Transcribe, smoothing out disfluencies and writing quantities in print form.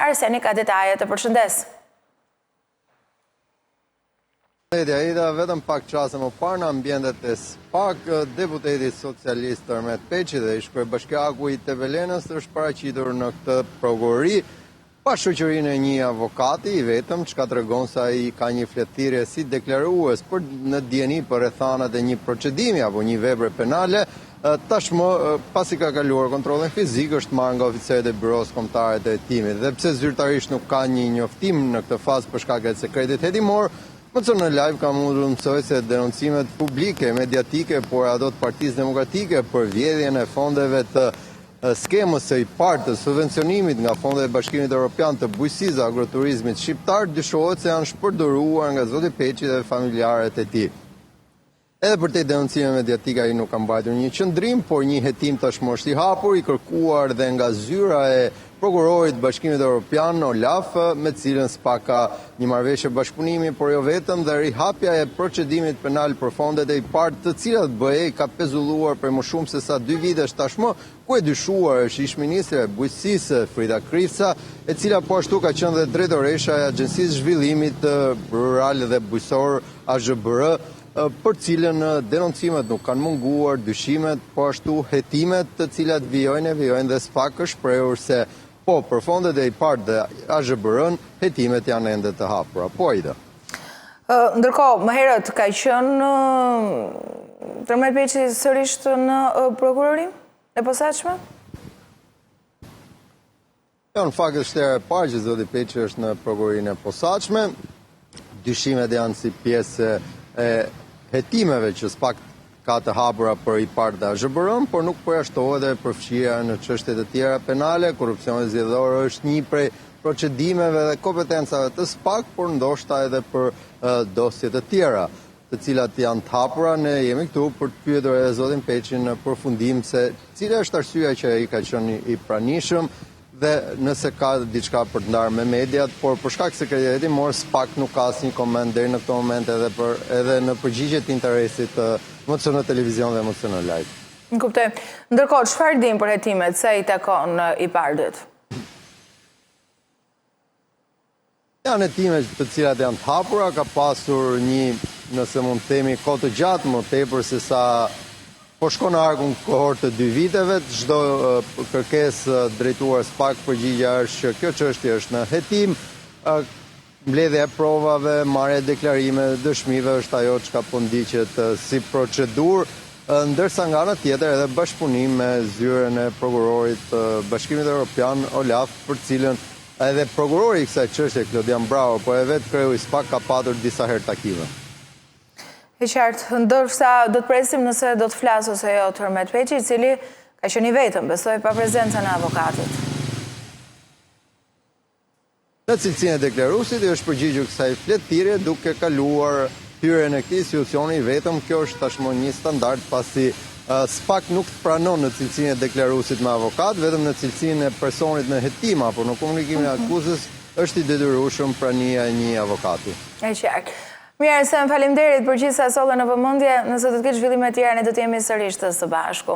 Arseni ka detajet, të përshëndes. Ida, vetëm pak qasë më parë në ambientet e SPAK, deputeti socialist Tërmet Peqi dhe ish kryebashkiaku i TVL-s është paraqitur në këtë prokurori pa shoqërinë e një avokati i vetëm, çka tregon se ai ka një fletëthirrje si deklarues për në dieni për rrethanat e një procedimi apo një veprë penale. Tashmë, pasi ka kaluar kontrollin fizik, është marrë nga oficerët e Byros Kombëtare të Hetimit. Dhe pse zyrtarisht nuk ka një njoftim në këtë fazë për shkak të sekretit hetimor, Mësën Live ka mundur të mësoj se denoncimet publike, mediatike, por ato të Partisë Demokratike për vjedhjen e fondeve të skemës së IPART të subvencionimit nga fondet e Bashkimit Evropian të bujqësisë agroturizmit shqiptar dyshohet se janë shpërdoruar nga zoti Peqi dhe familjarët e tij. Edhe për te denoncime mediatika ai nuk ka mbajtur një qëndrim, por një hetim tashmë është i hapur, i kërkuar dhe nga zyra e prokurorit Bashkimit Evropian Olaf, me cilën SPAK ka një marrëveshje bashkëpunimi, por jo vetëm, dhe rihapja e procedimit penal për fondet e IPART, të cilat BE ka pezulluar për më shumë se sa 2 vitesh tashmë, ku e dyshuar është ish-ministre e bujqësisë Frida Krifca, e cila po ashtu ka qenë dhe drejtoresha e Agjencisë Zhvillimit Rural dhe Bujqësor AZBR, për cilën denoncimet nuk kanë munguar, dyshimet, po ashtu hetimet të cilat vijojnë dhe SPAK është shprehur se po për fondet e IPART dhe AZBR-n, hetimet janë ende të hapura. Po Ida. Ndërkohë, më herët ka qenë Tërmet Peqi sërish në prokurorim e posaçme? Jo, në fakt është shtera e parë që zoti Peqi është në prokurorinë e posaçme. Dyshimet janë si pjesë e hetimeve që SPAK ka të hapura për IPART dhe AZBR-n, por nuk përjashtohet dhe përfshira në çështje të tjera penale. Korrupsioni zgjedhor është një prej procedimeve dhe kompetencave të SPAK, por ndoshta edhe për dosje të tjera, të cilat janë të hapura. Ne jemi këtu për të pyetur edhe zotin Peqin në përfundim se cila është arsyeja që ai ka qenë i pranishëm dhe nëse ka diçka për të ndarë me mediat, por për shkak sekretit hetimor SPAK nuk ka asnjë koment deri në këtë moment edhe në përgjigje të interesit MCN Televizion dhe MCN Live. Në kuptoj. Ndërkohë, çfarë dim për hetimet se i takon IPART-it? Janë hetime të cilat janë të hapura, ka pasur një, nëse mund të themi, kohë të gjatë, më tepër se sa po shkon në arkun kohort të 2 viteve, çdo kërkesë drejtuar SPAK përgjigja është që kjo çështje është në hetim, mbledhja e provave, marrja e deklarime, dëshmive është ajo çka po ndiqet si procedurë, ndërsa nga ana tjetër edhe bashkëpunim me zyrën e prokurorit Bashkimit Evropian Olaf, për cilën edhe prokurori i kësaj çështje Klodian Bravo, po e vetë kreu i SPAK ka patur disa herë takime. E qartë, ndërsa do të presim nëse do të flasë ose jo Tërmet Peqi, i cili ka qenë i vetëm, besoj pa prezencën e avokatit. Në cilësinë e deklaruesit është përgjigjur kësaj fletëthirrje duke kaluar hyrjen e këtij institucioni i vetëm. Kjo është tashmë një standard, pasi SPAK nuk pranon në cilësinë e deklaruesit me avokat, vetëm në cilësinë e personit në hetim apo në komunikimin e akuzës është i detyrueshëm prania e një avokati. E qartë. Mirë, se më faleminderit për gjithë sa solle në vëmendje, nëse do të ketë zhvillime të tjera ne do të jemi sërish së bashku.